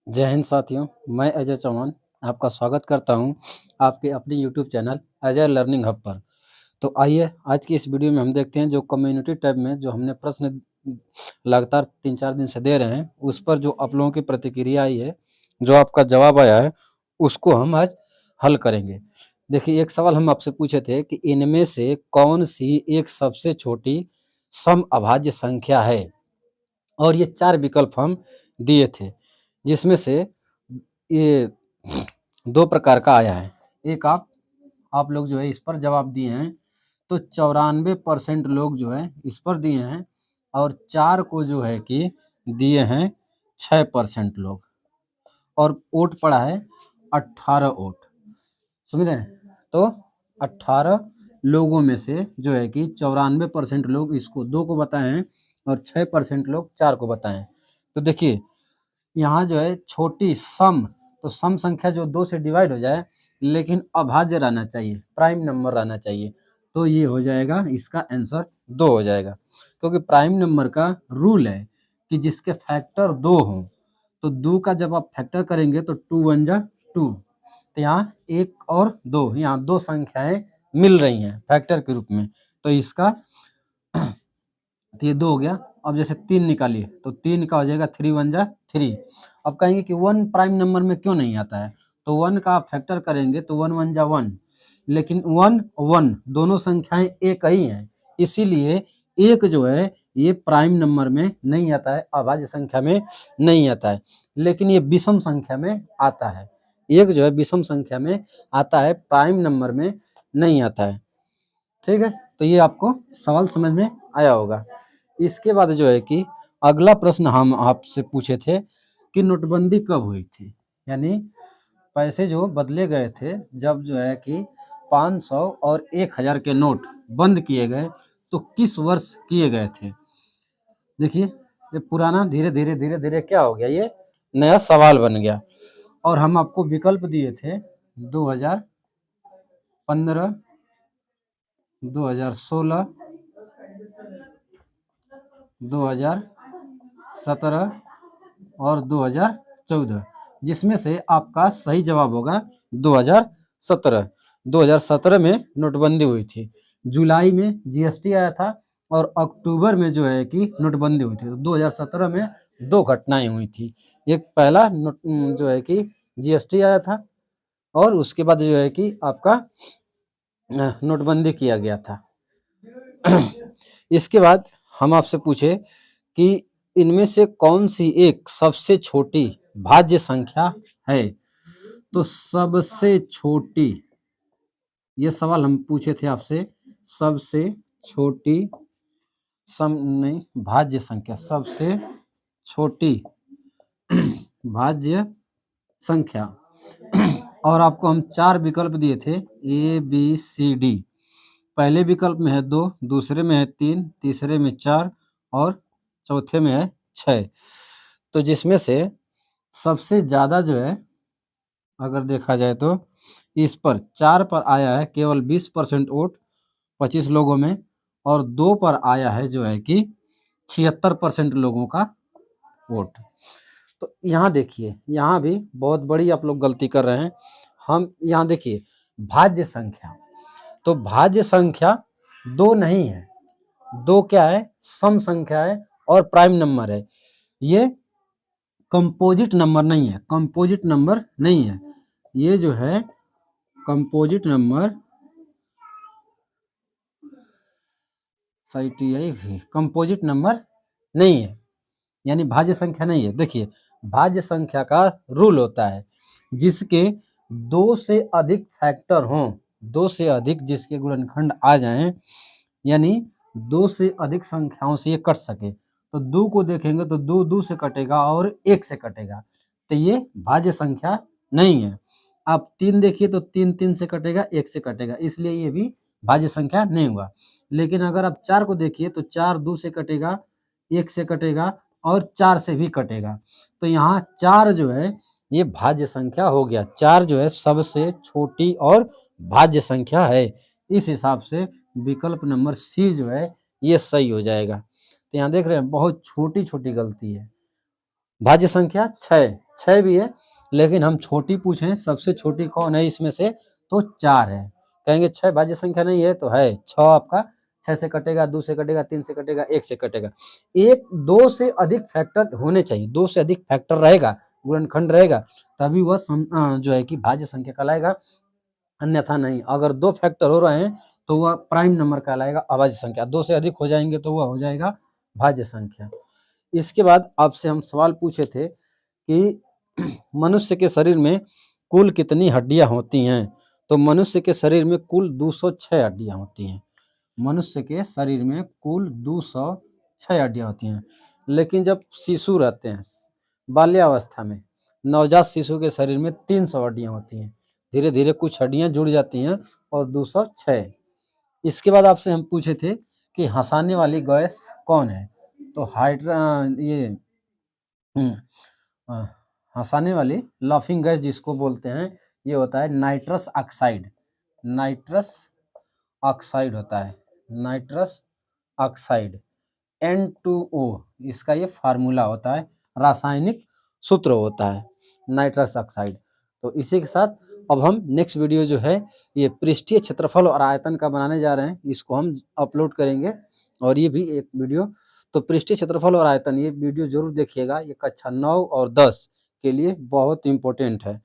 जय हिंद साथियों, मैं अजय चौहान आपका स्वागत करता हूं आपके अपने YouTube channel Ajay learning hub पर। तो आइए आज की इस वीडियो में हम देखते हैं जो कम्युनिटी टैब में जो हमने प्रश्न लगातार 3-4 दिन से दे रहे हैं, उस पर जो आप लोगों की प्रतिक्रिया आई है, जो आपका जवाब आया है, उसको हम आज हल करेंगे। देखिए, एक सवाल हम आपसे पूछे थे कि इनमें से कौन-सी एक सबसे छोटी समअभाज्य संख्या है? और ये 4 विकल्प हम दिए थे, जिसमें से ये 2 प्रकार का आया है। एक आप लोग जो है इस पर जवाब दिए हैं, तो 94% लोग जो है इस पर दिए हैं और 4 को जो है कि दिए हैं 6% लोग, और वोट पड़ा है 18 वोट। समझ रहे हैं? तो 18 लोगों में से जो है कि 94% लोग इसको 2 को बताए हैं और 6% लोग 4 को बताए हैं। तो देखिए, यहाँ जो है छोटी सम, तो सम संख्या जो 2 से डिवाइड हो जाए लेकिन अभाज्य रहना चाहिए, प्राइम नंबर रहना चाहिए, तो ये हो जाएगा, इसका आंसर 2 हो जाएगा। क्योंकि प्राइम नंबर का रूल है कि जिसके फैक्टर 2 हों, तो 2 का जब आप फैक्टर करेंगे तो 2 1 जा 2, तो यहाँ 1 और 2, यहाँ 2 संख्याएं मिल रही हैं फैक्टर के रूप में, तो इसका तो ये 2 हो गया। अब जैसे 3 निकालिए तो 3 का हो जाएगा 3 1 जा 3। अब कहेंगे कि 1 प्राइम नंबर में क्यों नहीं आता है, तो 1 का आप फैक्टर करेंगे तो 1 1 जा 1, लेकिन 1 1 दोनों संख्याएं एक ही हैं, इसीलिए एक जो है ये प्राइम नंबर में नहीं आता है, अभाज्य संख्या में नहीं आता है, लेकिन ये विषम संख्या में आता है। एक जो है विषम संख्या में आता है, प्राइम नंबर में नहीं आता है। ठीक है, तो ये आपको सवाल समझ में आया होगा। इसके बाद जो है कि अगला प्रश्न हम आपसे पूछे थे कि नोटबंदी कब हुई थी, यानी पैसे जो बदले गए थे, जब जो है कि 500 और 1000 के नोट बंद किए गए, तो किस वर्ष किए गए थे। देखिए, ये पुराना धीरे धीरे धीरे धीरे क्या हो गया, ये नया सवाल बन गया। और हम आपको विकल्प दिए थे 2015, 2016, 2017 और 2014, जिसमें से आपका सही जवाब होगा 2017। 2017 में नोटबंदी हुई थी, जुलाई में जीएसटी आया था और अक्टूबर में जो है कि नोटबंदी हुई थी। तो 2017 में 2 घटनाएं हुई थी, एक पहला जो है कि जीएसटी आया था, और उसके बाद जो है कि आपका नोटबंदी किया गया था। इसके बाद हम आपसे पूछे कि इनमें से कौन सी एक सबसे छोटी भाज्य संख्या है, तो सबसे छोटी, ये सवाल हम पूछे थे आपसे, सबसे छोटी नहीं, भाज्य संख्या, सबसे छोटी भाज्य संख्या। और आपको हम 4 विकल्प दिए थे, ए बी सी डी। पहले विकल्प में है 2, दूसरे में है 3, तीसरे में 4 और चौथे में है 6। तो जिसमें से सबसे ज़्यादा जो है, अगर देखा जाए तो इस पर 4 पर आया है केवल 20% वोट 25 लोगों में, और 2 पर आया है जो है कि 76% लोगों का वोट। तो यहाँ देखिए, यहाँ भी बहुत बड़ी आप लोग गलती कर रहे हैं। हम यहाँ देखिए, भाज्य संख्या, तो भाज्य संख्या 2 नहीं है, 2 क्या है, सम संख्या है और प्राइम नंबर है। ये कंपोजिट नंबर नहीं है, कंपोजिट नंबर नहीं है, ये जो है कंपोजिट नंबर, कंपोजिट नंबर नहीं है, यानी भाज्य संख्या नहीं है। देखिए, भाज्य संख्या का रूल होता है जिसके 2 से अधिक फैक्टर हों, 2 से अधिक जिसके गुणनखंड आ जाएं, यानी 2 से अधिक संख्याओं से ये कट सके, तो 2 को देखेंगे तो 2 2 से कटेगा और 1 से कटेगा, तो ये भाज्य संख्या नहीं है। आप 3 देखिए तो 3 3 से कटेगा, 1 से कटेगा, इसलिए ये भी भाज्य संख्या नहीं हुआ। लेकिन अगर आप 4 को देखिए तो 4 2 से कटेगा, 1 से कटेगा और 4 से भी कटेगा, तो यहाँ 4 जो है ये भाज्य संख्या हो गया। 4 जो है सबसे छोटी और भाज्य संख्या है। इस हिसाब से विकल्प नंबर सी जो है ये सही हो जाएगा। तो यहाँ देख रहे हैं बहुत छोटी छोटी गलती है। भाज्य संख्या 6 6 भी है, लेकिन हम छोटी पूछे हैं सबसे छोटी कौन है इसमें से, तो 4 है। कहेंगे 6 भाज्य संख्या नहीं है, तो है 6 आपका, 6 से कटेगा, 2 से कटेगा, 3 से कटेगा, 1 से कटेगा। 2 से अधिक फैक्टर होने चाहिए, 2 से अधिक फैक्टर रहेगा, गुणनखंड रहेगा, तभी वह जो है कि भाज्य संख्या कहलाएगा, अन्यथा नहीं। अगर 2 फैक्टर हो रहे हैं तो वह प्राइम नंबर कहलाएगा, अभाज्य संख्या। 2 से अधिक हो जाएंगे तो वह हो जाएगा भाज्य संख्या। इसके बाद आपसे हम सवाल पूछे थे कि मनुष्य के शरीर में कुल कितनी हड्डियां होती हैं, तो मनुष्य के शरीर में कुल 206 हड्डियां होती हैं। मनुष्य के शरीर में कुल 206 हड्डियां होती हैं। लेकिन जब शिशु रहते हैं, बाल्यावस्था में, नवजात शिशु के शरीर में 300 हड्डियां होती हैं। धीरे धीरे कुछ हड्डियां जुड़ जाती हैं और 206। इसके बाद आपसे हम पूछे थे कि हंसाने वाली गैस कौन है, तो हंसाने वाली लाफिंग गैस जिसको बोलते हैं, ये होता है नाइट्रस ऑक्साइड। नाइट्रस ऑक्साइड होता है, नाइट्रस ऑक्साइड, N2O, इसका ये फार्मूला होता है, रासायनिक सूत्र होता है नाइट्रस ऑक्साइड। तो इसी के साथ अब हम नेक्स्ट वीडियो जो है ये पृष्ठीय क्षेत्रफल और आयतन का बनाने जा रहे हैं, इसको हम अपलोड करेंगे, और ये भी एक वीडियो। तो पृष्ठीय क्षेत्रफल और आयतन ये वीडियो जरूर देखिएगा, ये कक्षा 9 और 10 के लिए बहुत इंपॉर्टेंट है।